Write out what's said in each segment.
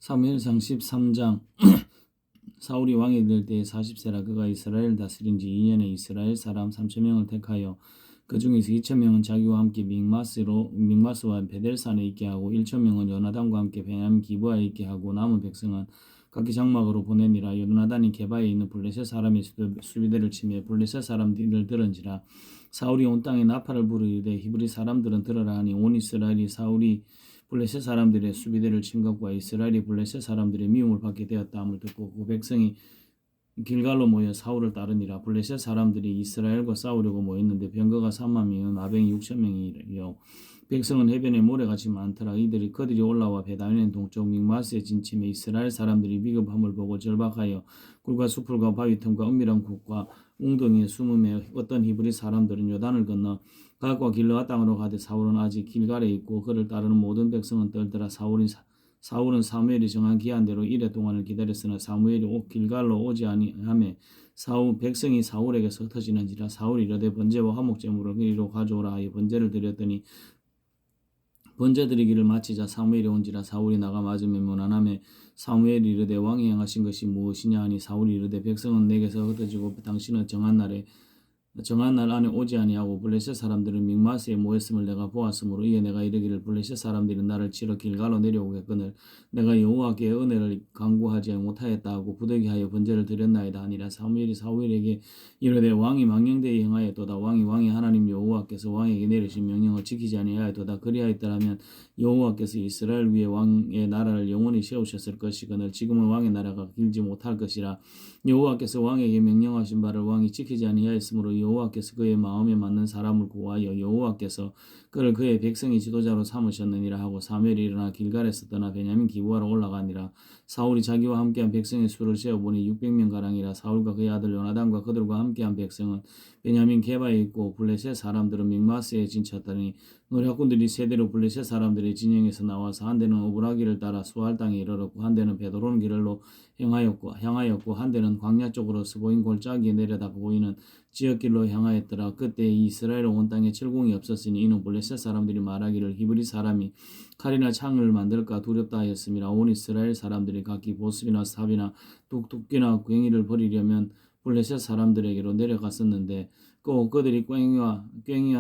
사무엘상 13장 사울이 왕이 될 때에 40세라 그가 이스라엘을 다스린 지 2년에 이스라엘 사람 3,000명을 택하여 그 중에서 2,000명은 자기와 함께 믹마스와 베델산에 있게 하고 1,000명은 요나단과 함께 베냐민 기브아에 있게 하고 남은 백성은 각기 장막으로 보내니라. 요나단이 게바에 있는 블레셋 사람의 수비대를 치매 블레셋 사람들을 들은지라. 사울이 온 땅에 나팔을 부르되 히브리 사람들은 들으라 하니 온 이스라엘이 사울이 블레셋 사람들의 수비대를 친 것과 이스라엘이 블레셋 사람들의 미움을 받게 되었다함을 듣고 그 백성이 길갈로 모여 사울을 따르니라. 블레셋 사람들이 이스라엘과 싸우려고 모였는데 병거가 3만 명이요 나병이 6천 명이요 백성은 해변에 모래같이 많더라. 그들이 올라와 베다웬 동쪽 믹마스에 진침해 이스라엘 사람들이 비겁함을 보고 절박하여 굴과 수풀과 바위 틈과 은밀한 곳과 웅덩이에 숨으며 어떤 히브리 사람들은 요단을 건너 각과 길르앗 땅으로 가되 사울은 아직 길갈에 있고 그를 따르는 모든 백성은 떨더라. 사울은 사무엘이 정한 기한대로 이레 동안을 기다렸으나 사무엘이 길갈로 오지 아니하매 백성이 사울에게서 흩어지는지라. 사울이 이르되 번제와 화목제물을 그리로 가져오라 하여 번제를 드렸더니 번제 드리기를 마치자 사무엘이 온지라. 사울이 나가 맞으면 무난함에 사무엘이 이르되 왕이 행하신 것이 무엇이냐 하니 사울이 이르되 백성은 내게서 흩어지고 당신은 정한 날 안에 오지 아니하고 블레셋 사람들은 믹마스에 모였음을 내가 보았으므로 이에 내가 이르기를 블레셋 사람들이 나를 치러 길갈로 내려오겠거늘 내가 여호와께 은혜를 간구하지 못하였다 하고 부득이하여 번제를 드렸나이다 하니라. 사무엘이 사울에게 이르되 왕이 망령되이 행하였도다. 왕이 하나님 여호와께서 왕에게 내리신 명령을 지키지 아니하였도다. 그리하였더라면 여호와께서 이스라엘 위에 왕의 나라를 영원히 세우셨을 것이거늘 지금은 왕의 나라가 길지 못할 것이라. 여호와께서 왕에게 명령하신 바를 왕이 지키지 아니하였으므로 여호와께서 그의 마음에 맞는 사람을 구하여 여호와께서 그를 그의 백성의 지도자로 삼으셨느니라 하고 사무엘이 일어나 길갈에서 떠나 베냐민 기브아로 올라가니라. 사울이 자기와 함께한 백성의 수를 세어보니 600명 가량이라. 사울과 그의 아들 요나단과 그들과 함께한 백성은 베냐민 게바에 있고 블레셋 사람들은 믹마스에 진쳤더니 노략군들이 세대로 블레셋 사람들의 진영에서 나와서 한 대는 오브라기를 따라 수알 땅에 이르렀고 한 대는 베드론 길로 향하였고 한 대는 광야 쪽으로 스보임 골짜기에 내려다 보이는 지역길로 향하였더라. 그때 이스라엘 온 땅에 철공이 없었으니 이는 블레셋 사람들이 말하기를 히브리 사람이 칼이나 창을 만들까 두렵다 하였음이라. 온 이스라엘 사람들이 각기 보습이나 삽이나 도끼나 괭이를 버리려면 블레셋 사람들에게로 내려갔었는데 그들이 괭이와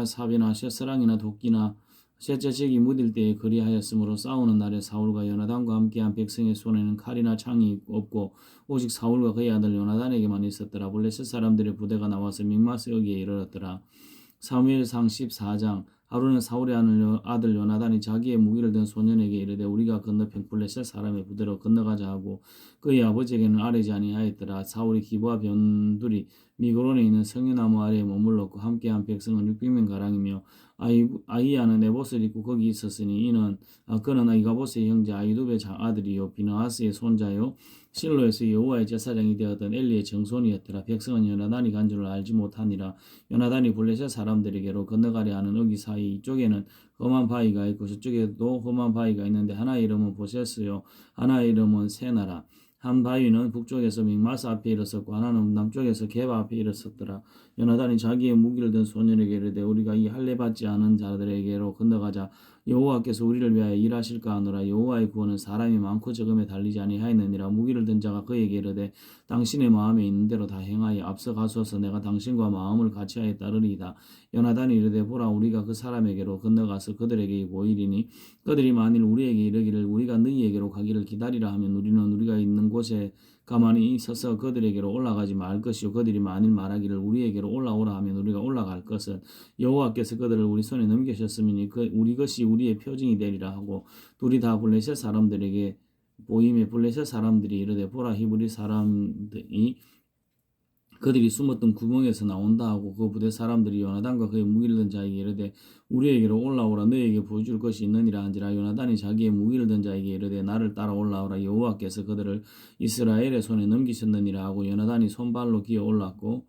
삽이나 쇠사랑이나 도끼나 셋째식이 묻을 때에 그리하였으므로 싸우는 날에 사울과 요나단과 함께한 백성의 손에는 칼이나 창이 없고 오직 사울과 그의 아들 요나단에게만 있었더라. 블레셋 사람들의 부대가 나와서 믹마스 여기에 이르렀더라. 사무엘상 14장 하루는 사울의 아들 요나단이 자기의 무기를 든 소년에게 이르되 우리가 건너편 블레셋 사람의 부대로 건너가자 하고 그의 아버지에게는 아뢰지 아니하였더라. 사울이 기브아 변두리 미그론에 있는 성유나무 아래에 머물렀고 함께한 백성은 600명 가량이며 아이야는 에봇을 입고 거기 있었으니 그는 이가봇의 형제 아이두베 아들이요 비느하스의 손자요 실로에서 여호와의 제사장이 되었던 엘리의 정손이었더라. 백성은 요나단이 간 줄을 알지 못하니라. 요나단이 블레셋 사람들에게로 건너가려 하는 어기 사이 이쪽에는 험한 바위가 있고 저쪽에도 험한 바위가 있는데 하나의 이름은 보세스요 하나의 이름은 세나라. 한 바위는 북쪽에서 믹마스 앞에 일었었고 하나는 남쪽에서 게바 앞에 일었었더라. 요나단이 자기의 무기를 든 소년에게 이르되 우리가 이 할례 받지 않은 자들에게로 건너가자. 여호와께서 우리를 위하여 일하실까 하노라. 여호와의 구원은 사람이 많고 적음에 달리지 아니하였느니라. 무기를 든 자가 그에게 이르되 당신의 마음에 있는 대로 다 행하여 앞서 가소서. 내가 당신과 마음을 같이하여 따르리이다. 요나단이 이르되 보라 우리가 그 사람에게로 건너가서 그들에게 보이리니 그들이 만일 우리에게 이르기를 우리가 너희에게로 가기를 기다리라 하면 우리는 우리가 있는 곳에 가만히 서서 그들에게로 올라가지 말 것이요 그들이 만일 말하기를 우리에게로 올라오라 하면 우리가 올라갈 것은 여호와께서 그들을 우리 손에 넘기셨으니 우리 것이 우리의 표징이 되리라 하고 둘이 다 블레셋 사람들에게 보임에 블레셋 사람들이 이르되 보라 히브리 사람들이 그들이 숨었던 구멍에서 나온다 하고 그 부대 사람들이 요나단과 그의 무기를 든 자에게 이르되 우리에게로 올라오라 너희에게 보여줄 것이 있느니라 한지라. 요나단이 자기의 무기를 든 자에게 이르되 나를 따라 올라오라 여호와께서 그들을 이스라엘의 손에 넘기셨느니라 하고 요나단이 손발로 기어 올랐고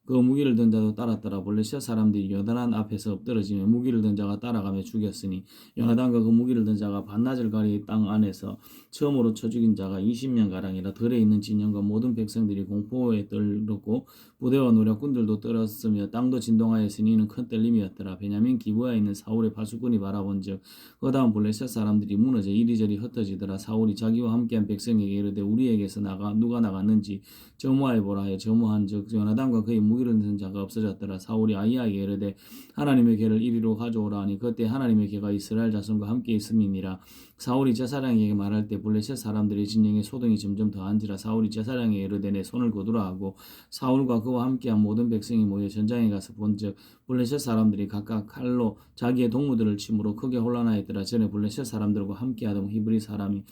그 무기를 든 자도 따랐더라. 블레셋 사람들이 요단한 앞에서 엎드러지며 무기를 든 자가 따라가며 죽였으니 요나단과 그 무기를 든 자가 반나절 가리 땅 안에서 처음으로 쳐 죽인 자가 20명 가량이라. 들에 있는 진영과 모든 백성들이 공포에 떨었고 부대와 노략군들도 떨었으며 땅도 진동하였으니 이는 큰 떨림이었더라. 베냐민 기브아에 있는 사울의 파수꾼이 바라본즉 그 다음 블레셋 사람들이 무너져 이리저리 흩어지더라. 사울이 자기와 함께한 백성에게 이르되 우리에게서 누가 나갔는지 점호하여 보라 하여 점호한즉 요나단과 그의 무기를 든 자가 없어졌더라. 사울이 아히야에게 이르되 하나님의 궤를 이리로 가져오라 하니 그때 하나님의 궤가 이스라엘 자손과 함께 있음이니라. 사울이 제사장에게 말할 때 블레셋 사람들의 진영에 소동이 점점 더한지라. 사울이 제사장에게 이르되 내 손을 거두라 하고 사울과 그와 함께한 모든 백성이 모여 전장에 가서 본즉 블레셋 사람들이 각각 칼로 자기의 동무들을 침으로 크게 혼란하였더라. 전에 블레셋 사람들과 함께하던 히브리 사람이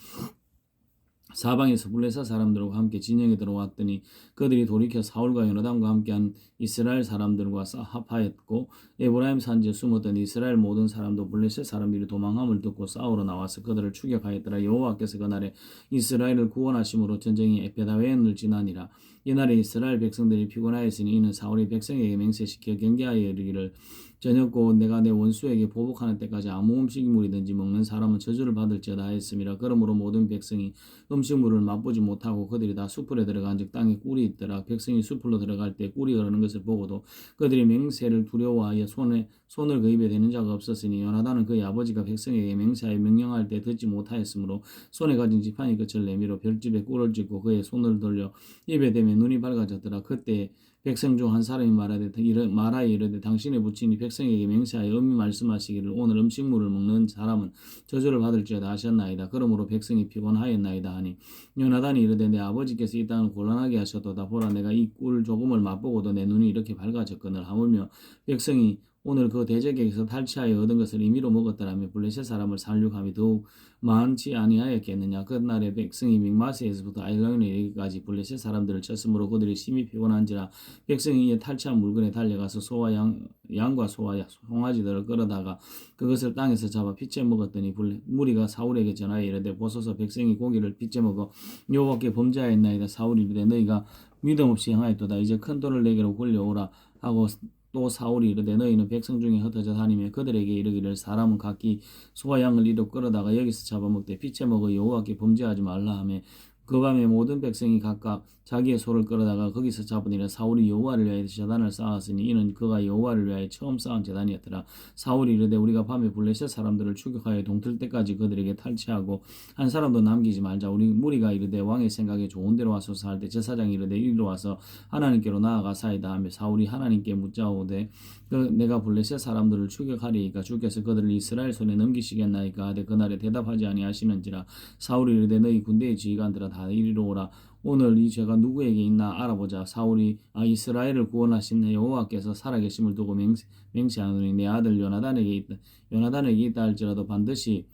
사방에서 블레셋 사람들과 함께 진영에 들어왔더니 그들이 돌이켜 사울과 요나단과 함께한 이스라엘 사람들과 합하였고 에브라임 산지에 숨었던 이스라엘 모든 사람도 블레셋 사람들이 도망함을 듣고 싸우러 나와서 그들을 추격하였더라. 여호와께서 그날에 이스라엘을 구원하심으로 전쟁이 에베다웬을 지나니라. 이날에 이스라엘 백성들이 피곤하였으니 이는 사울이 백성에게 맹세시켜 경계하여 이르기를 저녁고 내가 내 원수에게 보복하는 때까지 아무 음식물이든지 먹는 사람은 저주를 받을지어다 하였음이라. 그러므로 모든 백성이 음식물을 맛보지 못하고 그들이 다 숲으로 들어간즉 땅에 꿀이 있더라. 백성이 숲으로 들어갈 때 꿀이 흐르는 것을 보고도 그들이 맹세를 두려워하여 손을 그 입에 대는 자가 없었으니 요나단은 그의 아버지가 백성에게 맹세하여 명령할 때 듣지 못하였으므로 손에 가진 지팡이 끝을 내밀어 별집에 꿀을 찢고 그의 손을 돌려 입에 대며 눈이 밝아졌더라. 그때 백성 중 한 사람이 말하여 이르되 당신의 부친이 백성에게 맹세하여 엄히 말씀하시기를 오늘 음식물을 먹는 사람은 저주를 받을지어다 하셨나이다. 그러므로 백성이 피곤하였나이다 하니 요나단이 이르되 내 아버지께서 이 땅을 곤란하게 하셨도다. 보라 내가 이 꿀 조금을 맛보고도 내 눈이 이렇게 밝아졌거늘 하물며 백성이 오늘 그 대적에게서 탈취하여 얻은 것을 임의로 먹었더라며 블레셋 사람을 살육함이 더욱 많지 아니하였겠느냐. 그날에 백성이 믹마스에서부터 아이라인에 이르기까지 블레셋 사람들을 쳤으므로 그들이 심히 피곤한지라. 백성이 이에 탈취한 물건에 달려가서 소와 양과 소와 송아지들을 끌어다가 그것을 땅에서 잡아 빚져 먹었더니 무리가 사울에게 전하여 이르되 보소서 백성이 고기를 빚져 먹어 여호와께 범죄하였나이다. 사울이 이르되 너희가 믿음 없이 행하였도다. 이제 큰 돌을 내게로 굴려오라 하고 또 사울이 이르되 너희는 백성 중에 흩어져 다니며 그들에게 이르기를 사람은 각기 소와 양을 이로 끌어다가 여기서 잡아먹되 빚져 먹어 여호와께 범죄하지 말라 하며 그 밤에 모든 백성이 각각 자기의 소를 끌어다가 거기서 잡으니라. 사울이 여호와를 위하여 제단을 쌓았으니 이는 그가 여호와를 위하여 처음 쌓은 제단이었더라. 사울이 이르되 우리가 밤에 블레셋 사람들을 추격하여 동틀 때까지 그들에게 탈취하고 한 사람도 남기지 말자. 우리 무리가 이르되 왕의 생각에 좋은 대로 와소서 할 때 제사장이 이르되 이리로 와서 하나님께로 나아가사이다 하며 사울이 하나님께 묻자오되 내가 블레셋 사람들을 추격하리이까 주께서 그들을 이스라엘 손에 넘기시겠나이까 하되 그날에 대답하지 아니하시는지라. 사울이 이르되 너희 군대의 지휘관들아 다 이리로 오라. 오늘 이 죄가 누구에게 있나 알아보자. 사울이 이스라엘을 구원하신 여호와께서 살아계심을 두고 맹세하노니 내 아들 요나단에게 있다 할지라도 반드시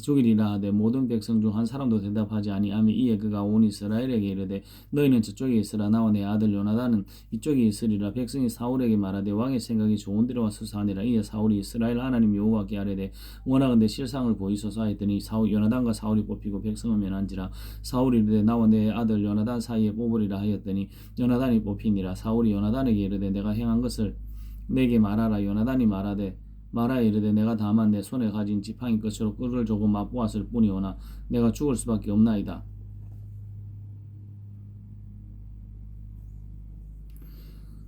죽이리라 하되 모든 백성 중 한 사람도 대답하지 아니하며 이에 그가 온 이스라엘에게 이르되 너희는 저쪽에 있으라 나와 내 아들 요나단은 이쪽에 있으리라. 백성이 사울에게 말하되 왕의 생각이 좋은 대로 와소서 하니라. 이에 사울이 이스라엘 하나님 여호와께 아뢰되 원하건대 실상을 보이소서 하였더니 요나단과 사울이 뽑히고 백성은 면한지라. 사울이 이르되 나와 내 아들 요나단 사이에 뽑으리라 하였더니 요나단이 뽑히니라. 사울이 요나단에게 이르되 내가 행한 것을 내게 말하라. 요나단이 말하여 이르되 내가 다만 내 손에 가진 지팡이 끝으로 꿀을 조금 맛보았을 뿐이오나 내가 죽을 수밖에 없나이다.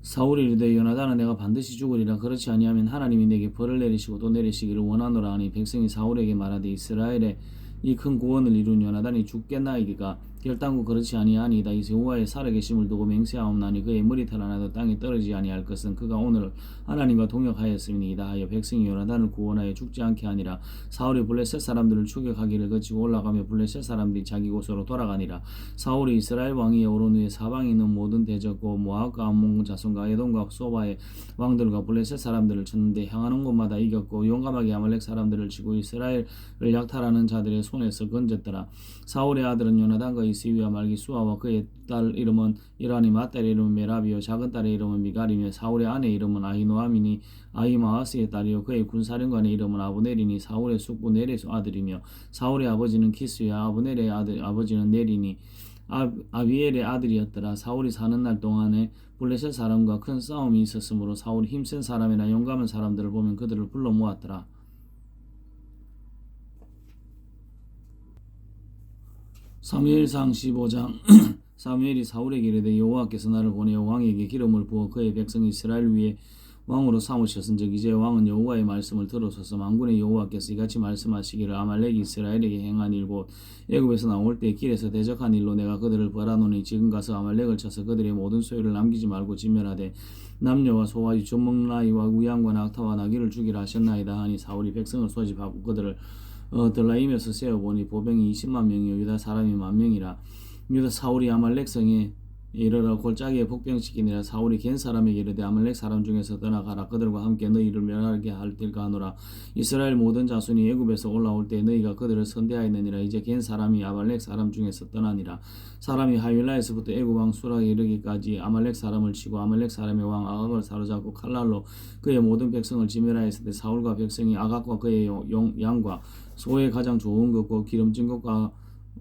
사울이 이르되 요나단은 내가 반드시 죽으리라. 그렇지 아니하면 하나님이 내게 벌을 내리시고 또 내리시기를 원하노라 하니 백성이 사울에게 말하되 이스라엘의 이 큰 구원을 이룬 요나단이 죽겠나이기가 결단코 그렇지 아니하니이다. 이 여호와의 살아계심을 두고 맹세하옵나니 그의 머리털 하나도 땅에 떨어지지 아니할 것은 그가 오늘 하나님과 동역하였음이니이다 하여 백성이 요나단을 구원하여 죽지 않게 하니라. 사울이 블레셋 사람들을 추격하기를 거치고 올라가며 블레셋 사람들이 자기 곳으로 돌아가니라. 사울이 이스라엘 왕위에 오른 후에 사방에 있는 모든 대적과 모압과 암몬 자손과 에돔과 소바의 왕들과 블레셋 사람들을 쳤는데 향하는 곳마다 이겼고 용감하게 아말렉 사람들을 치고 이스라엘을 약탈하는 자들의 손에서 건졌더라. 사울의 아들은 요나단과 이스위와 말기수아와 그의 딸 이름은 이란이 맏딸의 이름은 메라비요 작은 딸의 이름은 미갈이며 사울의 아내 이름은 아히노아미니 아히마아스의 딸이요 그의 군사령관의 이름은 아브넬이니 사울의 숙부 넬의 아들이며 사울의 아버지는 키스야 아브넬의 아버지는 넬이니 아비엘의 아들이었더라. 사울이 사는 날 동안에 블레셋 사람과 큰 싸움이 있었으므로 사울이 힘센 사람이나 용감한 사람들을 보면 그들을 불러 모았더라. 사무엘상 15장 사무엘이 사울에게 이르되 여호와께서 나를 보내어 왕에게 기름을 부어 그의 백성 이스라엘 위에 왕으로 삼으셨은즉 이제 왕은 여호와의 말씀을 들으소서. 만군의 여호와께서 이같이 말씀하시기를 아말렉이 이스라엘에게 행한 일 곧 애굽에서 나올 때 길에서 대적한 일로 내가 그들을 벌하노니 지금 가서 아말렉을 쳐서 그들의 모든 소유를 남기지 말고 진멸하되 남녀와 소와 주먹나이와 우양과 낙타와 나귀를 죽이라 하셨나이다 하니 사울이 백성을 소집하고 그들을 들라임에서 세어보니 보병이 20만 명이요 유다 사람이 10,000명이라. 유다 사울이 아말렉 성에 이르러 골짜기에 복병시키니라. 사울이 겐 사람에게 이르되 아말렉 사람 중에서 떠나가라. 그들과 함께 너희를 멸하게 할까 하노라. 이스라엘 모든 자손이 애굽에서 올라올 때 너희가 그들을 선대하였느니라. 이제 겐 사람이 아말렉 사람 중에서 떠나니라. 사람이 하윌라에서부터 애굽 왕 수락에 이르기까지 아말렉 사람을 치고 아말렉 사람의 왕 아각을 사로잡고 칼날로 그의 모든 백성을 지멸하였을 때 사울과 백성이 아각과 그의 양과 소의 가장 좋은 것과 기름진 것과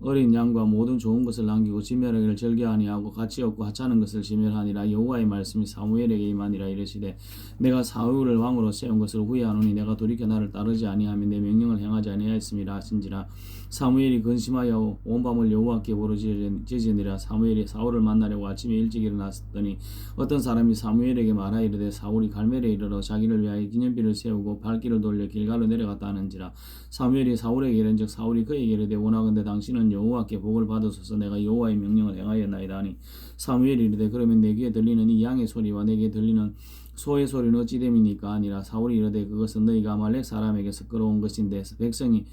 어린 양과 모든 좋은 것을 남기고 진멸하기를 즐겨 아니하고 가치 없고 하찮은 것을 진멸하니라. 여호와의 말씀이 사무엘에게 임하니라. 이르시되 내가 사울을 왕으로 세운 것을 후회하노니 내가 돌이켜 나를 따르지 아니하며 내 명령을 행하지 아니하였음이라 하신지라. 사무엘이 근심하여 온 밤을 여호와께 부르짖으니라. 사무엘이 사울을 만나려고 아침에 일찍 일어났더니 어떤 사람이 사무엘에게 말하 이르되 사울이 갈멜에 이르러 자기를 위하여 기념비를 세우고 발길을 돌려 길갈로 내려갔다 하는지라. 사무엘이 사울에게 이른즉 사울이 그에게 이르되 원하건대 당신은 여호와께 복을 받으소서. 내가 여호와의 명령을 행하였나이다 하니 사무엘이 이르되 그러면 내 귀에 들리는 이 양의 소리와 내게 들리는 소의 소리는 어찌 됨이니까 아니라. 사울이 이르되 그것은 너희가 아말렉 사람에게서 끌어온 것인데 백성이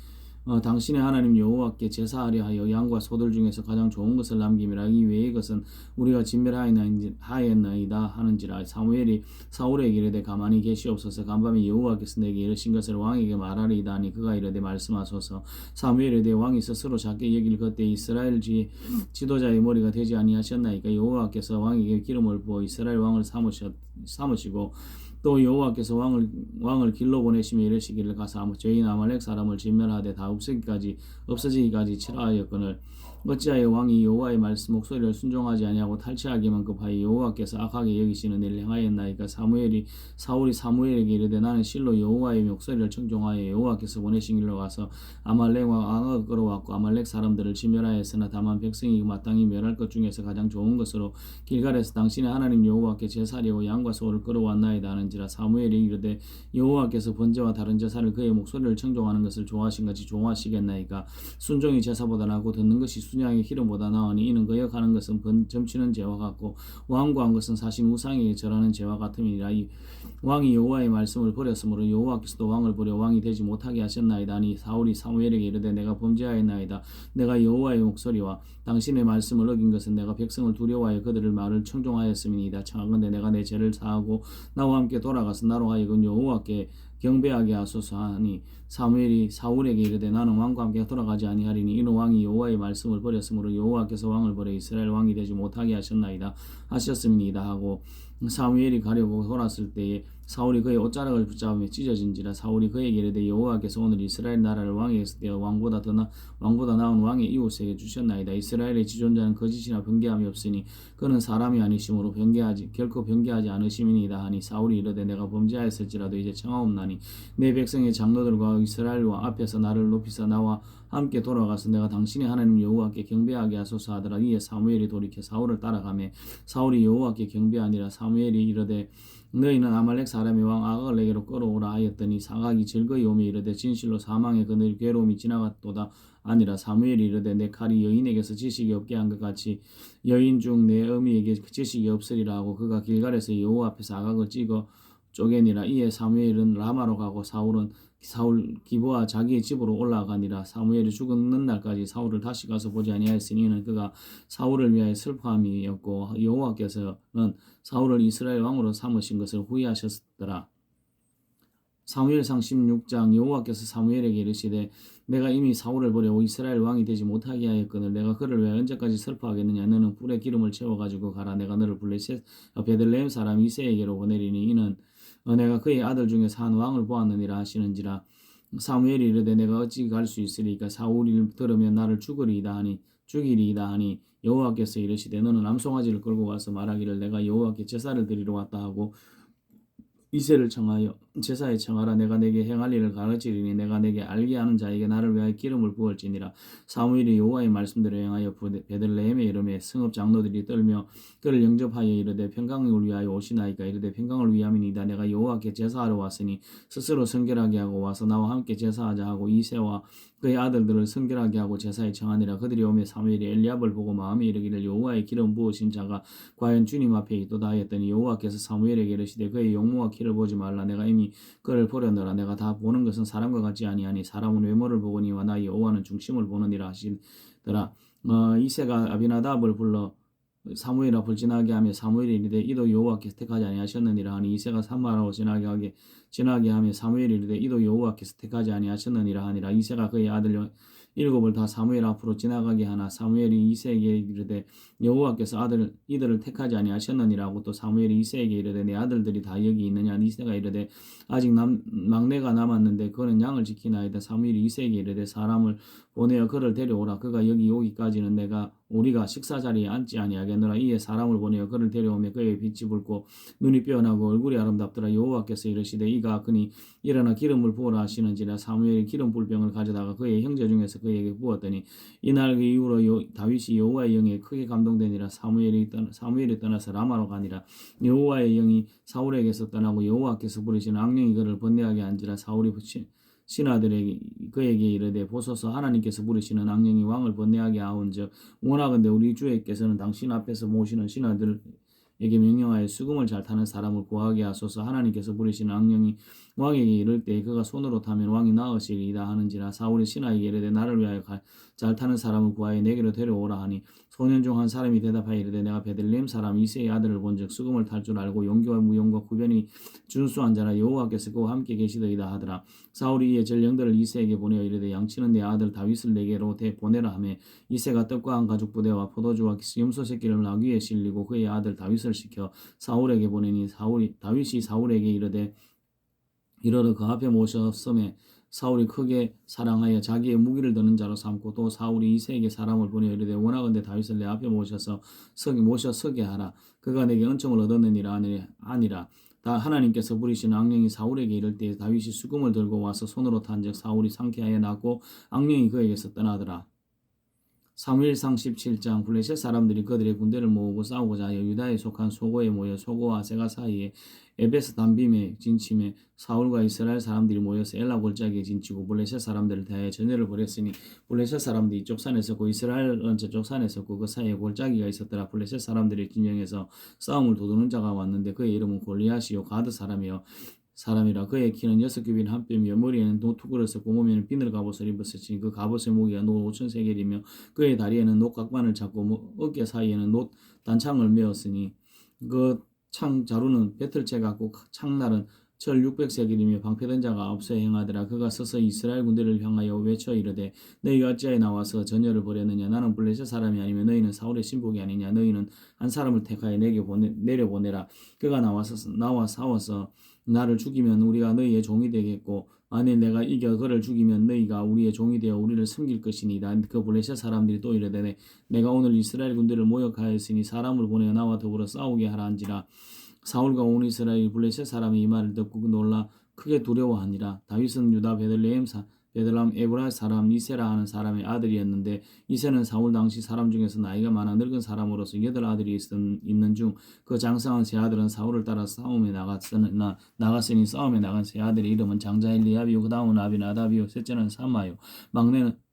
당신의 하나님 여호와께 제사하려 하여 양과 소들 중에서 가장 좋은 것을 남김이라. 이 외의 것은 우리가 진멸하였나이다 하는지라. 사무엘이 사울에게 이르되 가만히 계시옵소서. 간밤에 여호와께서 내게 이르신 것을 왕에게 말하리이다 하니 그가 이르되 말씀하소서. 사무엘이 이르되 왕이 스스로 작게 여길 그때 이스라엘 지도자의 머리가 되지 아니하셨나이까. 여호와께서 왕에게 기름을 부어 이스라엘 왕을 삼으시고 또 여호와께서 왕을 길로 보내시며 이르시기를 가서 저희는 아말렉 사람을 진멸하되 다 없어지기까지 치라하였거늘 어찌하여 왕이 여호와의 말씀 목소리를 순종하지 아니하고 탈취하기만 급하여 여호와께서 악하게 여기시는 일을 행하였나이까. 사울이 사무엘에게 이르되 나는 실로 여호와의 목소리를 청종하여 여호와께서 보내신 길로 가서 아말렉과 악을 끌어왔고 아말렉 사람들을 진멸하였으나 다만 백성이 마땅히 멸할 것 중에서 가장 좋은 것으로 길갈에서 당신의 하나님 여호와께 제사려고 양과 소를 끌어왔나이다 하는지라. 사무엘이 이르되 여호와께서 번제와 다른 제사를 그의 목소리를 청종하는 것을 좋아하신 같이 좋아하시겠나이까. 순종이 제사보다 나고 듣는 것이 순양의 기름보다 나으니 이는 거역하는 것은 점치는 죄와 같고 완고한 것은 사신 우상에게 절하는 죄와 같음이니라. 이 왕이 여호와의 말씀을 버렸으므로 여호와께서도 왕을 버려 왕이 되지 못하게 하셨나이다 하니 사울이 사무엘에게 이르되 내가 범죄하였나이다. 내가 여호와의 목소리와 당신의 말씀을 어긴 것은 내가 백성을 두려워하여 그들을 말을 청종하였음이니이다. 청하건대 내가 내 죄를 사하고 나와 함께 돌아가서 나로 하여금 여호와께 경배하게 하소서 하니 사무엘이 사울에게 이르되 나는 왕과 함께 돌아가지 아니하리니 이는 왕이 여호와의 말씀을 버렸으므로 여호와께서 왕을 버려 이스라엘 왕이 되지 못하게 하셨음이니이다 하고 사무엘이 가려고 돌았을 때에 사울이 그의 옷자락을 붙잡으며 찢어진지라. 사울이 그에게 이르되 여호와께서 오늘 이스라엘 나라를 왕에게 되어 왕보다 나은 왕의 이웃에게 주셨나이다. 이스라엘의 지존자는 거짓이나 변개함이 없으니 그는 사람이 아니심으로 결코 변개하지 않으심이니이다 하니 사울이 이르되 내가 범죄하였을지라도 이제 청하옵나니 내 백성의 장로들과 이스라엘 왕 앞에서 나를 높이사 나와 함께 돌아가서 내가 당신의 하나님 여호와께 경배하게 하소서 하더라. 이에 사무엘이 돌이켜 사울을 따라가매 사울이 여호와께 경배하니라. 사무엘이 이르되 너희는 아말렉 사람의 왕 아각을 내게로 끌어오라 하였더니 사각이 즐거이 오며 이르되 진실로 사망의 그늘의 괴로움이 지나갔도다 아니라. 사무엘이 이르되 내 칼이 여인에게서 지식이 없게 한 것 같이 여인 중 내 어미에게 지식이 없으리라 하고 그가 길갈에서 여호와 앞에서 아각을 쪼개니라. 이에 사무엘은 라마로 가고 사울 기브와 자기의 집으로 올라가니라. 사무엘이 죽는 날까지 사울을 다시 가서 보지 아니하였으니 이는 그가 사울을 위하여 슬퍼함이었고 여호와께서는 사울을 이스라엘 왕으로 삼으신 것을 후회하셨더라. 사무엘상 16장 여호와께서 사무엘에게 이르시되 내가 이미 사울을 버려 이스라엘 왕이 되지 못하게 하였거늘 내가 그를 왜 언제까지 슬퍼하겠느냐. 너는 불에 기름을 채워가지고 가라. 내가 너를 베들레헴 사람 이새에게로 보내리니 이는 내가 그의 아들 중에서 한 왕을 보았느니라 하시는지라. 사무엘이 이르되 내가 어찌 갈 수 있으리까 사울이 들으면 나를 죽이리이다 하니 여호와께서 이르시되 너는 암송아지를 끌고 와서 말하기를 내가 여호와께 제사를 드리러 왔다 하고 이새를 청하여 제사에 청하라. 내가 내게 행할 일을 가르치리니 내가 내게 알게 하는 자에게 나를 위하여 기름을 부을지니라. 사무엘이 여호와의 말씀대로 행하여 베들레헴에 이르매 성읍 장로들이 떨며 그를 영접하여 이르되 평강을 위하여 오시나이까. 이르되 평강을 위함이니이다. 내가 여호와께 제사하러 왔으니 스스로 성결하게 하고 와서 나와 함께 제사하자 하고 이새와 그의 아들들을 성결하게 하고 제사에 청하니라. 그들이 오매 사무엘이 엘리압을 보고 마음에 이르기를 여호와의 기름 부으신 자가 과연 주님 앞에 있도다 하였더니 여호와께서 사무엘에게 이르시되 그의 용모와 키를 보지 말라. 내가 이미 그를 보려노라. 내가 다 보는 것은 사람과 같지 아니하니 사람은 외모를 보거니와 나 여호와는 중심을 보느니라 하시더라. 이새가 아비나답을 불러 사무엘아 불지나게 하며 사무엘이 이르되 이도 여호와께서 택하지 아니하셨느니라 하니 이새가 산마라로 지나게 하며 사무엘이 이르되 이도 여호와께서 택하지 아니하셨느니라 하니라. 이새가 그의 아들 7을 다 사무엘 앞으로 지나가게 하나 사무엘이 이새에게 이르되 여호와께서 이들을 택하지 아니하셨느니라 하고 또 사무엘이 이새에게 이르되 내 아들들이 다 여기 있느냐. 이새가 이르되 아직 막내가 남았는데 그는 양을 지키나이다. 사무엘이 이새에게 이르되 사람을 보내어 그를 데려오라. 그가 여기 오기까지는 우리가 식사 자리에 앉지 아니하겠노라. 이에 사람을 보내어 그를 데려오며 그의 빛이 붉고 눈이 빼어나고 얼굴이 아름답더라. 여호와께서 이르시되 이가 그니 일어나 기름을 부으라 하시는지라. 사무엘이 기름 불병을 가져다가 그의 형제 중에서 그에게 부었더니 이날 그 이후로 다윗이 여호와의 영에 크게 감동되니라. 사무엘이 떠나서 라마로 가니라. 여호와의 영이 사울에게서 떠나고 여호와께서 부르시는 악령이 그를 번뇌하게 한지라. 사울이 신하들에게 그에게 이르되 보소서 하나님께서 부르시는 악령이 왕을 번뇌하게 하온즉 원하건대 우리 주께서는 당신 앞에서 모시는 신하들에게 명령하여 수금을 잘 타는 사람을 구하게 하소서. 하나님께서 부르시는 악령이 왕에게 이를 때 그가 손으로 타면 왕이 나으시리이다 하는지라. 사울이 신하에게 이르되 나를 위하여 잘 타는 사람을 구하여 내게로 데려오라 하니 소년 중 한 사람이 대답하여 이르되 내가 베들레헴 사람 이새의 아들을 본즉 수금을 탈 줄 알고 용기와 무용과 구변이 준수한 자라. 여호와께서 그와 함께 계시더이다 하더라. 사울이 이에 전령들을 이새에게 보내어 이르되 양치는 내 아들 다윗을 내게로 보내라 하며 이새가 떡과 한 가죽 부대와 포도주와 염소 새끼를 나귀에 실리고 그의 아들 다윗을 시켜 사울에게 보내니 다윗이 사울에게 이르되 이르러 그 앞에 모셨음에 사울이 크게 사랑하여 자기의 무기를 드는 자로 삼고 또 사울이 이새에게 사람을 보내어 이르되 원하건대 다윗을 내 앞에 모셔 서게 하라. 그가 내게 은총을 얻었느니라 아니라. 하나님께서 부리신 악령이 사울에게 이를 때 다윗이 수금을 들고 와서 손으로 탄즉 사울이 상쾌하여 낳고 악령이 그에게서 떠나더라. 사무엘상 17장. 블레셋 사람들이 그들의 군대를 모으고 싸우고자 하여 유다에 속한 소고에 모여 소고와 세가 사이에 에베스 담빔에 진침해 사울과 이스라엘 사람들이 모여서 엘라 골짜기에 진치고 블레셋 사람들을 대하여 전열을 벌였으니 블레셋 사람들이 이쪽 산에 섰고 이스라엘은 저쪽 산에 섰고 그 사이에 골짜기가 있었더라. 블레셋 사람들의 진영에서 싸움을 도두는 자가 왔는데 그의 이름은 골리앗이요 가드 사람이라. 그의 키는 6규빗 한 뼘이요 머리에는 노투구를 썼고 몸에는 비늘 갑옷을 입었으니 그 갑옷의 무게가 노 5,000세겔이며 그의 다리에는 노 각반을 잡고 어깨 사이에는 노 단창을 메었으니 그 창 자루는 배틀채 같고 창날은 철 600세겔이며 방패된 자가 앞서 행하더라. 그가 서서 이스라엘 군대를 향하여 외쳐 이르되 너희가 어찌하여 나와서 전열을 벌였느냐. 나는 블레셋 사람이 아니며 너희는 사울의 신복이 아니냐. 너희는 한 사람을 택하여 내게 내려보내라. 그가 나와 싸워서 나를 죽이면 우리가 너희의 종이 되겠고 만일 내가 이겨 그를 죽이면 너희가 우리의 종이 되어 우리를 섬길 것이니이다. 그 블레셋 사람들이 또 이르되 내가 오늘 이스라엘 군대를 모욕하였으니 사람을 보내어 나와 더불어 싸우게 하라 한지라. 사울과 온 이스라엘 블레셋 사람이 이 말을 듣고 놀라 크게 두려워하니라. 다윗은 유다 베들람 에브라 사람 이새라 하는 사람의 아들이었는데 이새는 사울 당시 사람 중에서 나이가 많아 늙은 사람으로서 8아들이 있는 중 그 장성한 세 아들은 사울을 따라 싸움에 나갔으니 싸움에 나간 세 아들의 이름은 장자 엘리압이요 그 다음은 아비나답이요 셋째는 삼마요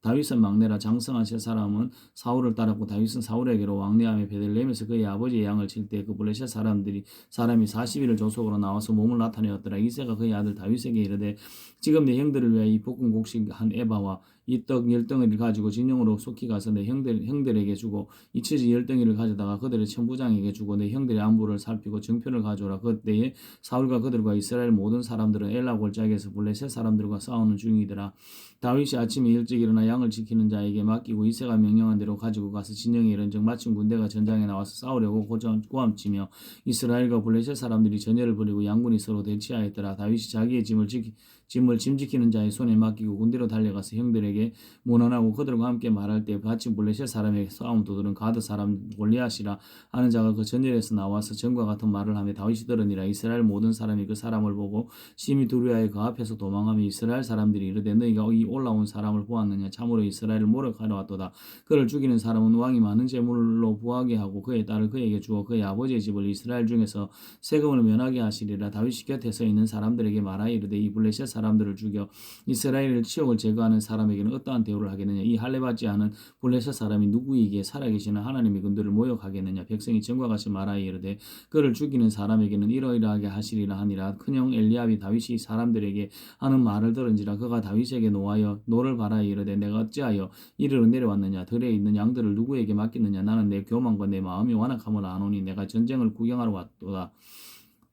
다윗은 막내라. 장성한 세 사람은 사울을 따랐고 다윗은 사울에게로 왕래하며 베들레헴에서 그의 아버지의 양을 칠 때 그 블레셋 사람이 40일을 조속으로 나와서 몸을 나타내었더라. 이새가 그의 아들 다윗에게 이르되 지금 내 형들을 위하여 이 볶은 곡식 한 에바와 이 떡 10덩이를 가지고 진영으로 속히 가서 내 형들에게 주고 이 치즈 10덩이를 가져다가 그들의 천부장에게 주고 내 형들의 안부를 살피고 정표를 가져오라. 그때에 사울과 그들과 이스라엘 모든 사람들은 엘라 골짜기에서 블레셋 사람들과 싸우는 중이더라. 다윗이 아침에 일찍 일어나 양을 지키는 자에게 맡기고 이새가 명령한 대로 가지고 가서 진영에 이른즉 마침 군대가 전장에 나와서 싸우려고 고함치며 이스라엘과 블레셋 사람들이 전열을 벌이고 양군이 서로 대치하였더라. 다윗이 자기의 짐 지키는 자의 손에 맡기고 군대로 달려가서 형들에게 문안하고 그들과 함께 말할 때 마침 블레셋 사람의 싸움 도들은 가드 사람 골리앗이라 하는 자가 그 전열에서 나와서 전과 같은 말을 하며 다윗이 들으니라. 이스라엘 모든 사람이 그 사람을 보고 심히 두려워하여 그 앞에서 도망하며 이스라엘 사람들이 이르되 너희가 이 올라온 사람을 보았느냐. 참으로 이스라엘을 모욕하러 왔도다. 그를 죽이는 사람은 왕이 많은 재물로 부하게 하고 그의 딸을 그에게 주어 그의 아버지의 집을 이스라엘 중에서 세금을 면하게 하시리라. 다윗이 곁에 서 있는 사람들에게 말하여 이르되 이 블레셋 사람들을 죽여 이스라엘의 치욕을 제거하는 사람에게는 어떠한 대우를 하겠느냐. 이 할례받지 않은 블레셋 사람이 누구이기에 살아계시는 하나님의 군대를 모욕하겠느냐. 백성이 전과 같이 말하여 이르되 그를 죽이는 사람에게는 이러이러하게 하시리라 하니라. 큰형 엘리압이 다윗이 사람들에게 하는 말을 들은지라. 그가 다윗에게 노하여 노를 바라여 이르되 내가 어찌하여 이리로 내려왔느냐. 들에 있는 양들을 누구에게 맡겼느냐. 나는 내 교만과 내 마음이 완악함을 아노니 내가 전쟁을 구경하러 왔도다.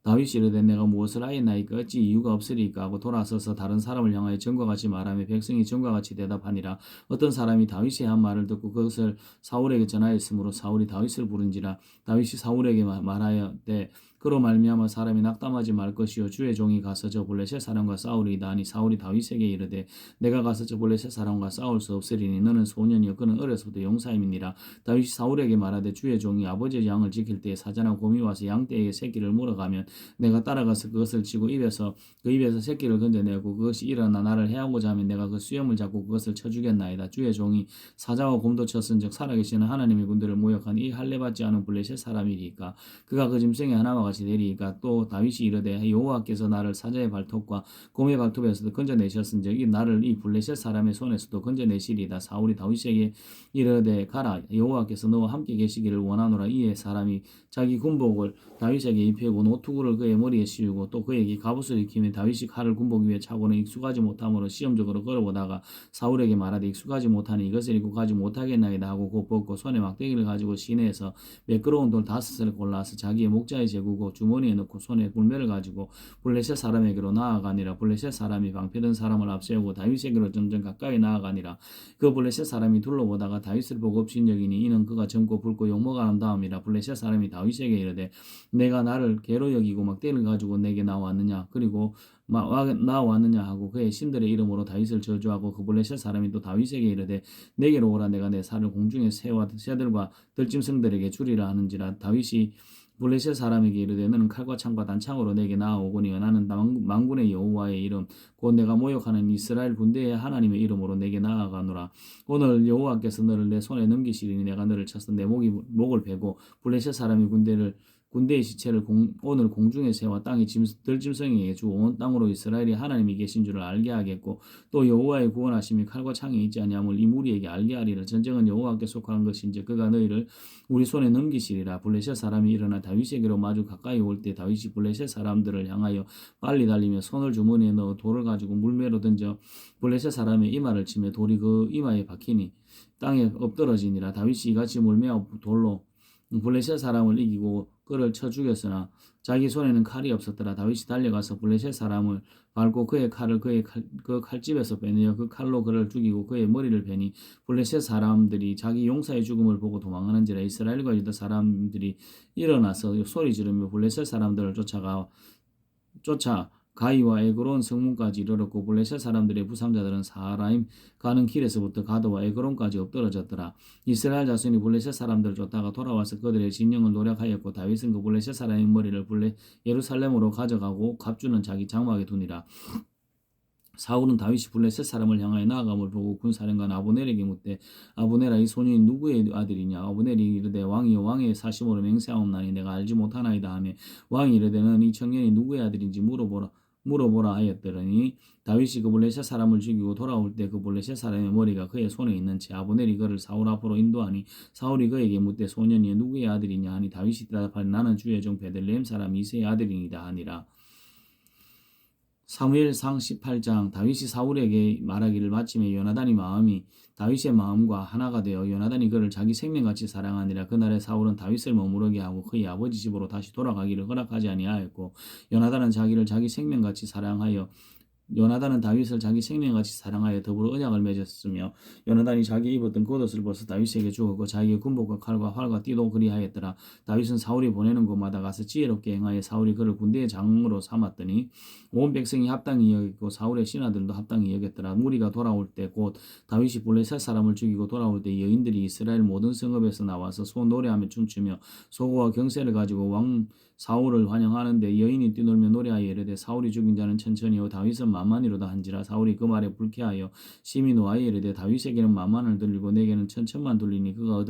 다윗이 이르되 내가 무엇을 하였나이까 어찌 이유가 없으리까 하고 돌아서서 다른 사람을 향하여 전과 같이 말하며 백성이 전과 같이 대답하니라. 어떤 사람이 다윗의 한 말을 듣고 그것을 사울에게 전하였으므로 사울이 다윗을 부른지라. 다윗이 사울에게 말하여되 그로 말미암아 사람이 낙담하지 말 것이요 주의 종이 가서 저 블레셋 사람과 싸우리이다 하니 사울이 다윗에게 이르되 내가 가서 저 블레셋 사람과 싸울 수 없으리니 너는 소년이요 그는 어려서부터 용사임이니라. 다윗이 사울에게 말하되 주의 종이 아버지의 양을 지킬 때에 사자나 곰이 와서 양떼에게 새끼를 물어가면 내가 따라가서 그것을 치고 그 입에서 새끼를 건져내고 그것이 일어나 나를 해하고자 하면 내가 그 수염을 잡고 그것을 쳐주겠나이다. 주의 종이 사자와 곰도 쳤은즉 살아계시는 하나님의 군대를 모욕한 이 할례받지 않은 블레셋 사람이리까. 그가 그 짐승의 하나와 같이 되리이까. 또 다윗이 이르되 여호와께서 나를 사자의 발톱과 곰의 발톱에서도 건져내셨은즉 이 나를 이 블레셋 사람의 손에서도 건져내시리이다. 사울이 다윗에게 이르되 가라 여호와께서 너와 함께 계시기를 원하노라. 이에 사람이 자기 군복을 다윗에게 입히고 노투구를 그의 머리에 씌우고 또 그에게 갑옷을 입히며 다윗이 칼을 군복 위에 차고는 익숙하지 못함으로 시험적으로 걸어보다가 사울에게 말하되 익숙하지 못하니 이것을 입고 가지 못하겠나이다 하고 곧 벗고 손에 막대기를 가지고 시내에서 매끄러운 돌 5을 골라서 자기의 목자에 재구고 주머니에 넣고 손에 굴매를 가지고 블레셋 사람에게로 나아가니라. 블레셋 사람이 방패든 사람을 앞세우고 다윗에게로 점점 가까이 나아가니라. 그 블레셋 사람이 둘러보다가 다윗을 보고 업신여기니 이는 그가 젊고 붉고 용모가 난 다음이라. 블레셋 사람이 다윗에게 이르되 내가 나를 개로 여기고 막대기를 가지고 내게 나왔느냐 그리고 나왔느냐 하고 그의 신들의 이름으로 다윗을 저주하고 그 블레셋 사람이 또 다윗에게 이르되 내게로 오라. 내가 내 살을 공중의 새와 새들과 들짐승들에게 주리라 하는지라. 다윗이 블레셋 사람에게 이르되 너는 칼과 창과 단창으로 내게 나아오거니와 나는 만군의 여호와의 이름 곧 내가 모욕하는 이스라엘 군대의 하나님의 이름으로 내게 나아가노라. 오늘 여호와께서 너를 내 손에 넘기시리니 내가 너를 쳐서 내 목을 베고 블레셋 사람이 군대의 시체를 오늘 공중의 새와 땅의 들짐승에게 주고 온 땅으로 이스라엘이 하나님이 계신 줄을 알게 하겠고 또 여호와의 구원하심이 칼과 창에 있지 아니함을 이 무리에게 알게 하리라. 전쟁은 여호와께 속한 것인지 그가 너희를 우리 손에 넘기시리라. 블레셋 사람이 일어나 다윗에게로 마주 가까이 올 때 다윗이 블레셋 사람들을 향하여 빨리 달리며 손을 주머니에 넣어 돌을 가지고 물매로 던져 블레셋 사람의 이마를 치며 돌이 그 이마에 박히니 땅에 엎드러지니라. 다윗이 이같이 물매와 돌로 블레셋 사람을 이기고 그를 쳐 죽였으나 자기 손에는 칼이 없었더라. 다윗이 달려가서 블레셋 사람을 밟고 그의 칼을 그 칼집에서 빼내어 그 칼로 그를 죽이고 그의 머리를 베니 블레셋 사람들이 자기 용사의 죽음을 보고 도망하는지라. 이스라엘과 유다 사람들이 일어나서 소리 지르며 블레셋 사람들을 쫓아 가이와 에그론 성문까지 이르렀고 블레셋 사람들의 부상자들은 사라임 가는 길에서부터 가드와 에그론까지 엎드러졌더라. 이스라엘 자손이 블레셋 사람들을 쫓다가 돌아와서 그들의 진영을 노력하였고 다윗은 그 블레셋 사람의 머리를 예루살렘으로 가져가고 갑주는 자기 장막에 두니라. 사울은 다윗이 블레셋 사람을 향하여 나아감을 보고 군사령관 아브넬에게 묻되 아브넬아 이 소년이 누구의 아들이냐. 아브넬이 이르되 왕이여 왕의 사심으로 맹세하옵나니 내가 알지 못하나이다 하며 왕이 이르되 너는 이 청년이 누구의 아들인지 물어보라 하였더니 다윗이 그 블레셋 사람을 죽이고 돌아올 때 그 블레셋 사람의 머리가 그의 손에 있는 채 아브넬이 그를 사울 앞으로 인도하니 사울이 그에게 묻되 소년이 누구의 아들이냐 하니 다윗이 대답하니 나는 주의 종 베들레헴 사람 이새의 아들이니이다 하니라. 사무엘상 18장 다윗이 사울에게 말하기를 마침에 요나단이 마음이 다윗의 마음과 하나가 되어 요나단이 그를 자기 생명같이 사랑하니라. 그날에 사울은 다윗을 머무르게 하고 그의 아버지 집으로 다시 돌아가기를 허락하지 아니하였고 요나단은 자기를 자기 생명같이 사랑하여 요나단은 다윗을 자기 생명같이 사랑하여 더불어 언약을 맺었으며 요나단이 자기 입었던 겉옷을 벗어 다윗에게 주었고 자기의 군복과 칼과 활과 띠도 그리하였더라. 다윗은 사울이 보내는 곳마다 가서 지혜롭게 행하여 사울이 그를 군대의 장으로 삼았더니 온 백성이 합당히 여겼고 사울의 신하들도 합당히 여겼더라. 무리가 돌아올 때 곧 다윗이 블레셋 사람을 죽이고 돌아올 때 여인들이 이스라엘 모든 성읍에서 나와서 소 노래하며 춤추며 소고와 경세를 가지고 왕 사울을 환영하는데 여인이 뛰놀며 노래하여 이르되 사울이 죽인 자는 천천히요 다윗은 만만이로다 한지라. 사울이 그 말에 불쾌하여 심히 노하여 이르되 다윗에게는 만만을 돌리고 내게는 천천만 돌리니 그가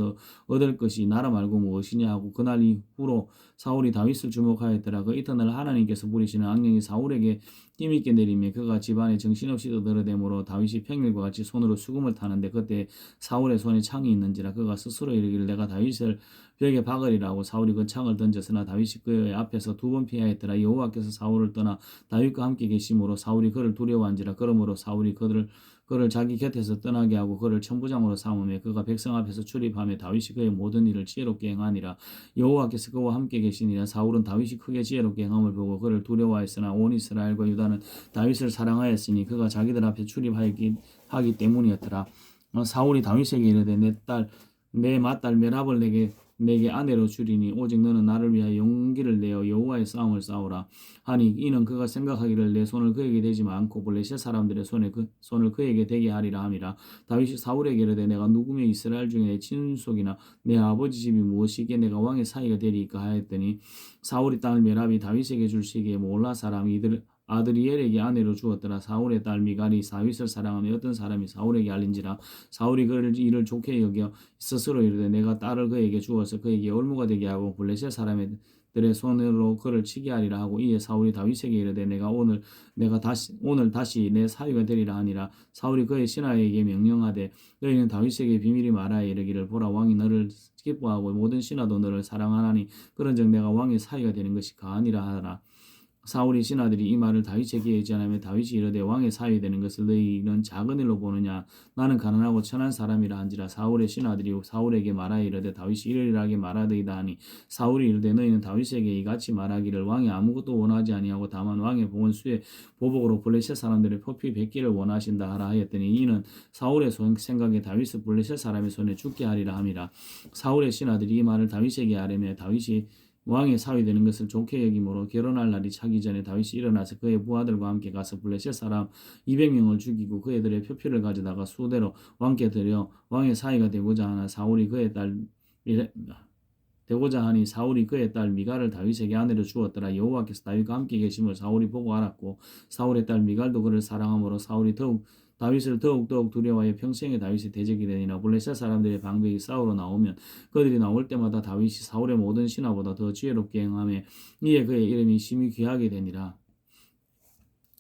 얻을 것이 나라 말고 무엇이냐 하고 그날 이후로 사울이 다윗을 주목하였더라. 그 이튿날 하나님께서 부리시는 악령이 사울에게 힘있게 내리며 그가 집안에 정신없이 떠들어대므로 다윗이 평일과 같이 손으로 수금을 타는데 그때 사울의 손에 창이 있는지라. 그가 스스로 이르기를 내가 다윗을 벽에 박으리라 하고 사울이 그 창을 던졌으나 다윗이 그의 앞에서 2번 피하였더라. 여호와께서 사울을 떠나 다윗과 함께 계심으로 사울이 그를 두려워한지라. 그러므로 사울이 그를 자기 곁에서 떠나게 하고 그를 천부장으로 삼으며 그가 백성 앞에서 출입하며 다윗이 그의 모든 일을 지혜롭게 행하니라. 여호와께서 그와 함께 계시니라. 사울은 다윗이 크게 지혜롭게 행함을 보고 그를 두려워하였으나 온 이스라엘과 유다는 다윗을 사랑하였으니 그가 자기들 앞에 출입하기 때문이었더라. 사울이 다윗에게 이르되 내 맏딸 메랍을 내게 아내로 주리니 오직 너는 나를 위하여 용기를 내어 여호와의 싸움을 싸우라 하니 이는 그가 생각하기를 내 손을 그에게 대지 않고 블레셋 사람들의 손을 그에게 대게 하리라 함이라. 다윗이 사울에게 이르되 내가 누구며 이스라엘 중에 내 친속이나 내 아버지 집이 무엇이기에 내가 왕의 사이가 되리이까 하였더니 사울이 딸 메랍이 다윗에게 줄 시기에 몰라 사람이 아드리엘에게 아내로 주었더라. 사울의 딸 미갈이 다윗을 사랑하며 어떤 사람이 사울에게 알린지라. 사울이 그를 이를 좋게 여겨 스스로 이르되 내가 딸을 그에게 주어서 그에게 올무가 되게 하고 블레셋 사람들의 손으로 그를 치게 하리라 하고 이에 사울이 다윗에게 이르되 내가 다시 내 사위가 되리라 하니라. 사울이 그의 신하에게 명령하되 너희는 다윗에게 비밀이 말하여 이르기를 보라 왕이 너를 기뻐하고 모든 신하도 너를 사랑하나니 그런즉 내가 왕의 사위가 되는 것이 가하니라 하라. 사울의 신하들이 이 말을 다윗에게 얘기하며 다윗이 이르되 왕의 사위 되는 것을 너희는 작은 일로 보느냐 나는 가난하고 천한 사람이라 한지라. 사울의 신하들이 사울에게 말하여 이르되 다윗이 이르리라게 말하더이다 하니 사울이 이르되 너희는 다윗에게 이같이 말하기를 왕이 아무것도 원하지 아니하고 다만 왕의 복은 수의 보복으로 블레셋 사람들의 포피 뱉기를 원하신다 하라 하였더니 이는 사울의 생각에 다윗을 블레셋 사람의 손에 죽게 하리라 함이라. 사울의 신하들이 이 말을 다윗에게 아뢰며 다윗이 왕의 사위 되는 것을 좋게 여김으로 결혼할 날이 차기 전에 다윗이 일어나서 그의 부하들과 함께 가서 블레셋 사람 200명을 죽이고 그들의 표피를 가져다가 수대로 왕께 드려 왕의 사위가 되고자 하니 사울이 그의 딸 미갈을 다윗에게 아내로 주었더라. 여호와께서 다윗과 함께 계심을 사울이 보고 알았고 사울의 딸 미갈도 그를 사랑하므로 사울이 다윗을 더욱 두려워하여 평생에 다윗의 대적이 되니라. 블레셋 사람들의 방백이 싸우러 나오면 그들이 나올 때마다 다윗이 사울의 모든 신하보다 더 지혜롭게 행하며 이에 그의 이름이 심히 귀하게 되니라.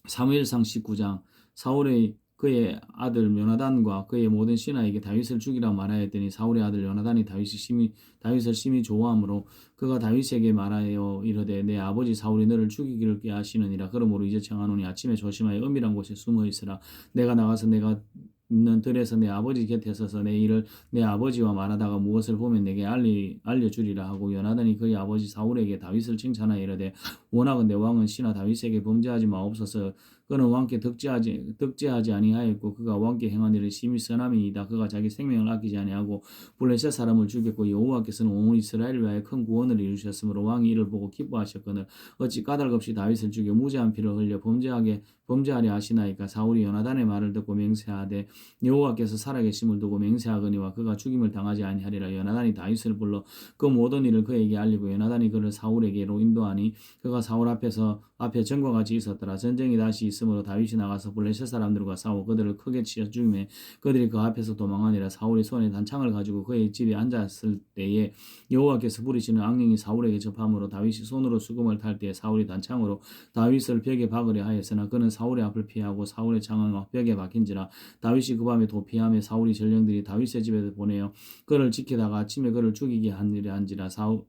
사무엘상 19장 사울의 그의 아들 요나단과 그의 모든 신하에게 다윗을 죽이라 말하였더니 사울의 아들 요나단이 다윗을 심히 좋아하므로 그가 다윗에게 말하여 이르되 내 아버지 사울이 너를 죽이기를 꾀하시느니라. 그러므로 이제 청하노니 아침에 조심하여 은밀한 곳에 숨어 있으라. 내가 나가서 내가 있는 들에서 내 아버지 곁에 서서 내 일을 내 아버지와 말하다가 무엇을 보면 내게 알려주리라 하고 요나단이 그의 아버지 사울에게 다윗을 칭찬하여 이르되 원하건대 왕은 신하 다윗에게 범죄하지 마옵소서. 그는 왕께 득죄하지 아니하였고 그가 왕께 행한 일은 심히 선함이니이다. 그가 자기 생명을 아끼지 아니하고 블레셋 사람을 죽였고 여호와께서는 온 이스라엘을 위하여 큰 구원을 이루셨으므로 왕이 이를 보고 기뻐하셨거늘 어찌 까닭없이 다윗을 죽여 무죄한 피를 흘려 범죄하려 하시나이까. 사울이 요나단의 말을 듣고 맹세하되 여호와께서 살아계심을 두고 맹세하거니와 그가 죽임을 당하지 아니하리라. 요나단이 다윗을 불러 그 모든 일을 그에게 알리고 요나단이 그를 사울에게로 인도하니 그가 사울 앞에 전과 같이 있었더라. 전쟁이 다시 있으므로 다윗이 나가서 블레셋 사람들과 싸워 그들을 크게 치어 죽이매 그들이 그 앞에서 도망하니라. 사울이 손에 단창을 가지고 그의 집에 앉았을 때에 여호와께서 부리시는 악령이 사울에게 접함으로 다윗이 손으로 수금을 탈 때에 사울이 단창으로 다윗을 벽에 박으려 하였으나 그는 사울의 앞을 피하고 사울의 창은 벽에 박힌지라. 다윗이 그 밤에 도피하며 사울이 전령들이 다윗의 집에 보내어 그를 지키다가 아침에 그를 죽이게 하느라 한지라.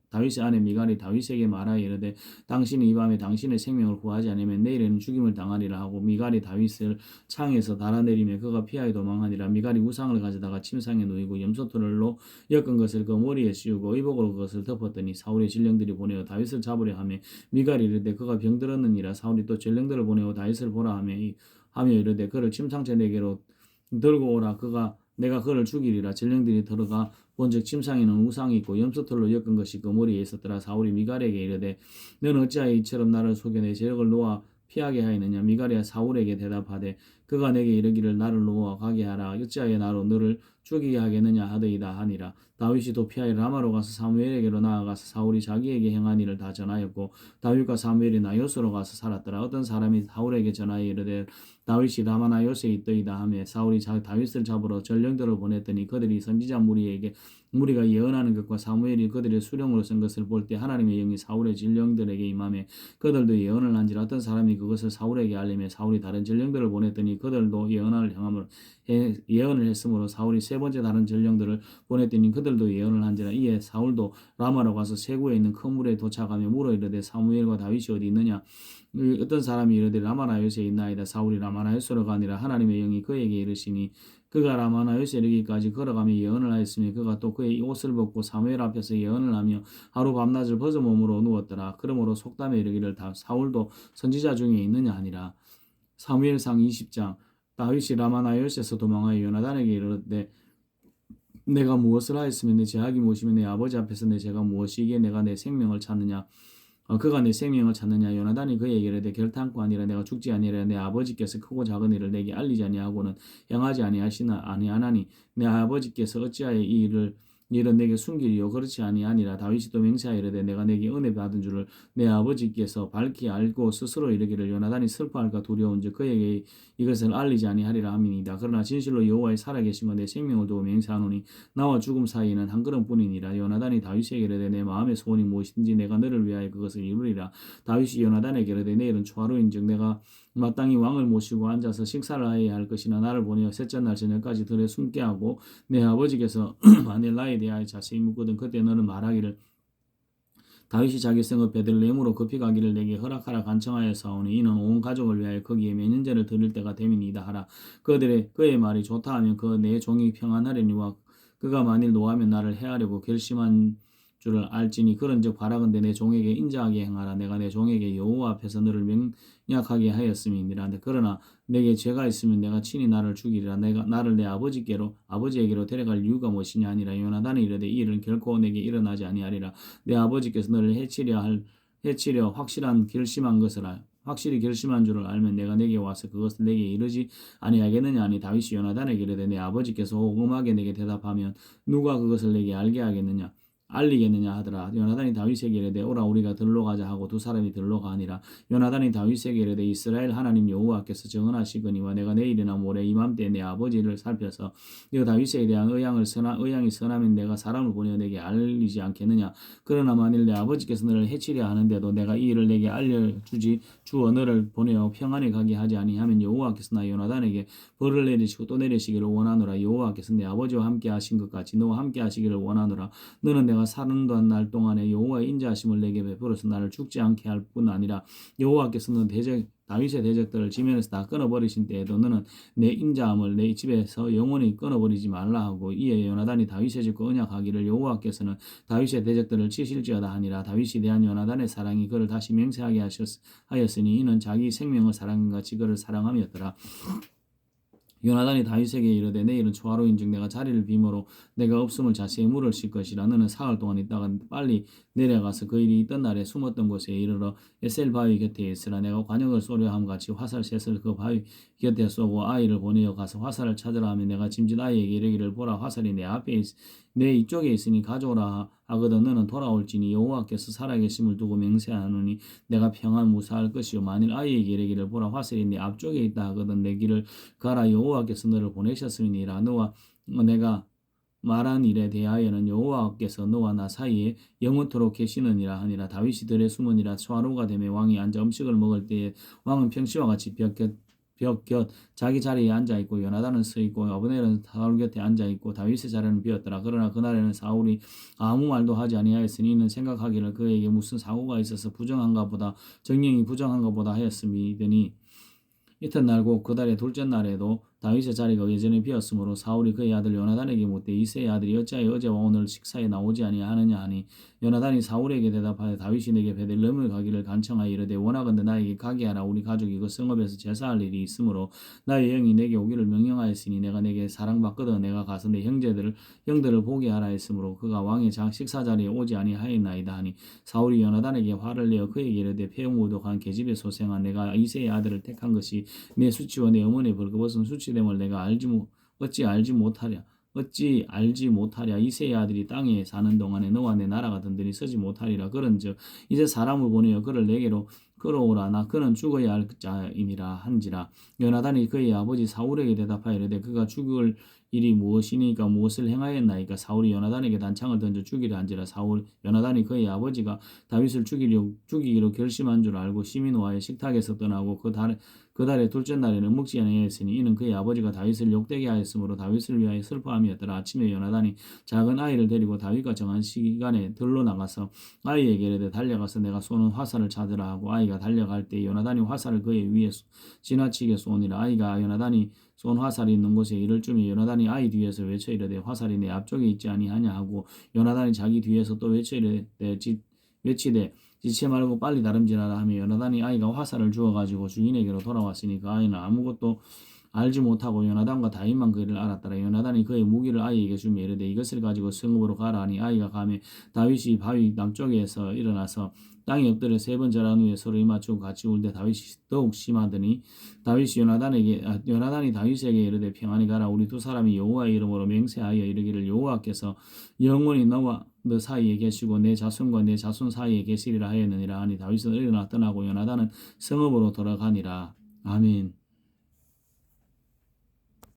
다윗의 아내 미갈이 다윗에게 말하여 이르되 당신이 이 밤에 당신의 생명을 구하지 않으면 내일에는 죽임을 당하리라 하고 미갈이 다윗을 창에서 달아내리며 그가 피하여 도망하니라. 미갈이 우상을 가져다가 침상에 누이고 염소털로 엮은 것을 그 머리에 씌우고 의복으로 그것을 덮었더니 사울의 전령들이 보내어 다윗을 잡으려 하며 미갈이 이르되 그가 병들었느니라. 사울이 또 전령들을 보내어 다윗을 보라 하며 이르되 그를 침상째 내게로 들고 오라. 내가 그를 죽이리라. 전령들이 들어가 본즉 침상에는 우상이 있고 염소털로 엮은 것이 그 머리에 있었더라. 사울이 미갈에게 이르되 너는 어찌하여 이처럼 나를 속여 내 재력을 놓아 피하게 하였느냐. 미갈이 사울에게 대답하되 그가 내게 이르기를 나를 놓아 가게 하라. 어찌하여 나로 너를 죽이게 하겠느냐 하더이다 하니라. 다윗이 도피하여 라마로 가서 사무엘에게로 나아가서 사울이 자기에게 행한 일을 다 전하였고 다윗과 사무엘이 나요스로 가서 살았더라. 어떤 사람이 사울에게 전하여 이르되 다윗이 라마 나요스에 있더이다 하며 사울이 다윗을 잡으러 전령들을 보냈더니 그들이 선지자 무리가 예언하는 것과 사무엘이 그들의 수령으로 쓴 것을 볼 때 하나님의 영이 사울의 전령들에게 임하며 그들도 예언을 한지라. 어떤 사람이 그것을 사울에게 알리며 사울이 다른 전령들을 보냈더니 그들도 예언을 했으므로 사울이 세 번째 다른 전령들을 보냈더니 그들도 예언을 한지라. 이에 사울도 라마로 가서 세구에 있는 큰 물에 도착하며 물어 이르되 사무엘과 다윗이 어디 있느냐. 어떤 사람이 이르되 라마나요스에 있나이다. 사울이 라마나요스로 가니라. 하나님의 영이 그에게 이르시니 그가 라마나요스에 이르기까지 걸어가며 예언을 하였으며 그가 또 그의 옷을 벗고 사무엘 앞에서 예언을 하며 하루 밤낮을 벗어 몸으로 누웠더라. 그러므로 속담에 이르기를 사울도 선지자 중에 있느냐 하니라. 사무엘상 20장. 다윗이 라마나요스에서 도망하여 요나단에게 이르되 내가 무엇을 하였으면 내 죄악이 무엇이며 내 아버지 앞에서 내 죄가 무엇이기에 내가 내 생명을 찾느냐. 그가 내 생명을 찾느냐. 요나단이 그에게 이르되 결탄코 아니라 내가 죽지 아니하리라. 내 아버지께서 크고 작은 일을 내게 알리지 아니하고는 행하지 아니하나니 내 아버지께서 어찌하여 이 일은 내게 숨기리요. 그렇지 아니하니라. 다윗이 또 맹세하여 이르되 내가 내게 은혜 받은 줄을 내 아버지께서 밝히 알고 스스로 이르기를 요나단이 슬퍼할까 두려운즉 그에게 이것을 알리지 아니하리라 함이니이다. 그러나 진실로 여호와의 살아계심과 내 생명을 두고 맹세하노니 나와 죽음 사이에는 한 걸음뿐이니라. 요나단이 다윗에게 이르되 내 마음의 소원이 무엇인지 내가 너를 위하여 그것을 이루리라. 다윗이 요나단에게 이르되 내일은 초하루인즉 내가 마땅히 왕을 모시고 앉아서 식사를 하여야 할 것이나 나를 보내어 셋째 날 저녁까지 들에 숨게 하고 내 아버지께서 만일 나에 대하여 자세히 묻거든 그때 너는 말하기를 다윗이 자기 성읍 베들레헴으로 급히 가기를 내게 허락하라 간청하여 사오니 이는 온 가족을 위하여 거기에 매년제를 드릴 때가 됨이니이다 하라. 그의 말이 좋다 하면 그 내 종이 평안하려니와 그가 만일 노하면 나를 해하려고 결심한 줄을 알지니 그런즉 바라건대 내 종에게 인자하게 행하라. 내가 내 종에게 여호와 앞에서 너를 명약하게 하였음이니라. 그러나 내게 죄가 있으면 내가 친히 나를 죽이리라. 내가 나를 내 아버지에게로 데려갈 이유가 무엇이냐 하니라. 요나단이 이르되 이 일은 결코 내게 일어나지 아니하리라. 내 아버지께서 너를 해치려 확실히 결심한 줄을 알면 내가 내게 와서 그것을 내게 이르지 아니하겠느냐 하니 다윗이 요나단에게 이르되 내 아버지께서 호금하게 내게 대답하면 누가 그것을 내게 알리겠느냐 하더라. 요나단이 다윗에게 이르되 오라 우리가 들로 가자 하고 두 사람이 들로 가니라. 요나단이 다윗에게 이르되 이스라엘 하나님 여호와께서 정언하시거니와 내가 내일이나 모레 이맘때 내 아버지를 살펴서 너 다윗에 대한 의향이 선하면 내가 사람을 보내어 내게 알리지 않겠느냐. 그러나 만일 내 아버지께서 너를 해치려 하는데도 내가 이 일을 내게 알려주지 주어 너를 보내어 평안히 가게 하지 아니하면 여호와께서 나 요나단에게 벌을 내리시고 또 내리시기를 원하노라. 여호와께서 내 아버지와 함께 하신 것 같이 너와 함께 하시기를 원하노라. 너는 내가 사는 날 동안에 여호와의 인자하심을 내게 베풀어서 나를 죽지 않게 할 뿐 아니라 여호와께서는 다윗의 대적들을 지면에서 다 끊어버리신 때에도 너는 내 인자함을 내 집에서 영원히 끊어버리지 말라 하고 이에 요나단이 다윗의 집과 언약하기를 여호와께서는 다윗의 대적들을 치실지어다 하니라. 다윗이 대한 요나단의 사랑이 그를 다시 맹세하게 하였으니 이는 자기 생명을 사랑한 같이 그를 사랑함이었더라. 요나단이 다윗에게 이르되 내일은 초하루인즉 내가 자리를 비모로 내가 없음을 자세히 물을 실 것이라. 너는 사흘 동안 있다가 빨리 내려가서 그 일이 있던 날에 숨었던 곳에 이르러 에셀 바위 곁에 있으라. 내가 관역을 쏘려 함같이 화살 셋을 그 바위 곁에 쏘고 아이를 보내어 가서 화살을 찾으라 하면 내가 짐짓 아이에게 이르기를 보라 화살이 내 이쪽에 있으니 가져오라 하거든 너는 돌아올지니 여호와께서 살아계심을 두고 맹세하노니 내가 평안 무사할 것이요 만일 아이에게 이르기를 보라 화살이 내 앞쪽에 있다 하거든 내 길을 가라 여호와께서 너를 보내셨음이니라. 너와 내가 말한 일에 대하여는 여호와께서 너와 나 사이에 영원토록 계시느니라 하니라. 다윗이 들에 숨으니라. 초하루가 되매 왕이 앉아 음식을 먹을 때에 왕은 평시와 같이 벽 곁 자기 자리에 앉아있고 요나단은 서있고 아브넬은 사울 곁에 앉아있고 다윗의 자리는 비었더라. 그러나 그날에는 사울이 아무 말도 하지 아니하였으니 이는 생각하기를 그에게 무슨 사고가 있어서 정령이 부정한가 보다 하였음이더니 이튿날 곧 그 달의 둘째 날에도 다윗의 자리가 여전히 비었으므로 사울이 그의 아들 요나단에게 묻되 이새의 아들이 어찌하여 어제와 오늘 식사에 나오지 아니하느냐 하니 요나단이 사울에게 대답하여 다윗이 내게 베들레헴을 가기를 간청하여 이르되 원하건대 나에게 가게 하라. 우리 가족이 그 성읍에서 제사할 일이 있으므로 나의 영이 내게 오기를 명령하였으니 내가 내게 사랑받거든 내가 가서 내 형들을 보게 하라 했으므로 그가 왕의 식사 자리에 오지 아니하였나이다 하니 사울이 요나단에게 화를 내어 그에게 이르되 폐역무독한 계집의 소생아 내가 이새의 아들을 택한 것이 내 수치와 내 어머니의 벌거벗은 수치됨을 내가 어찌 알지 못하랴. 이새의 아들이 땅에 사는 동안에 너와 내 나라가 든든히 서지 못하리라. 그런즉 이제 사람을 보내어 그를 내게로 끌어오라. 나 그는 죽어야 할 자이니라 한지라. 요나단이 그의 아버지 사울에게 대답하여 이르되 그가 죽을 일이 무엇이니까 무엇을 행하였나이까. 사울이 요나단에게 단창을 던져 죽이려 한지라. 요나단이 그의 아버지가 다윗을 죽이기로 결심한 줄 알고 심히 노하여 식탁에서 떠나고 그 달의 둘째 날에는 먹지 아니하였으니 이는 그의 아버지가 다윗을 욕되게 하였으므로 다윗을 위하여 슬퍼함이었더라. 아침에 요나단이 작은 아이를 데리고 다윗과 정한 시간에 들로 나가서 아이에게 이르되 달려가서 내가 쏘는 화살을 찾으라 하고 아이가 달려갈 때 요나단이 화살을 그의 위에 지나치게 쏘니라. 아이가 요나단이 쏜 화살이 있는 곳에 이를 쯤에 요나단이 아이 뒤에서 외쳐 이르되 화살이 내 앞쪽에 있지 아니하냐 하고 요나단이 자기 뒤에서 또 외치되 지체 말고 빨리 다름질하라 하며 요나단이 아이가 화살을 주어가지고 주인에게로 돌아왔으니까 아이는 아무것도 알지 못하고 요나단과 다윗만 그 일을 알았더라. 요나단이 그의 무기를 아이에게 주며 이르되 이것을 가지고 성읍으로 가라 하니 아이가 가매 다윗이 바위 남쪽에서 일어나서 땅에 엎드려 세 번 절한 후에 서로 맞추고 같이 울되 다윗이 더욱 심하더니 요나단이 다윗에게 이르되 평안히 가라. 우리 두 사람이 여호와의 이름으로 맹세하여 이르기를 여호와께서 영원히 너와 너 사이에 계시고 내 자손과 내 자손 사이에 계시리라 하였느니라 하니 다윗은 일어나 떠나고 요나단은 성읍으로 돌아가니라. 아멘.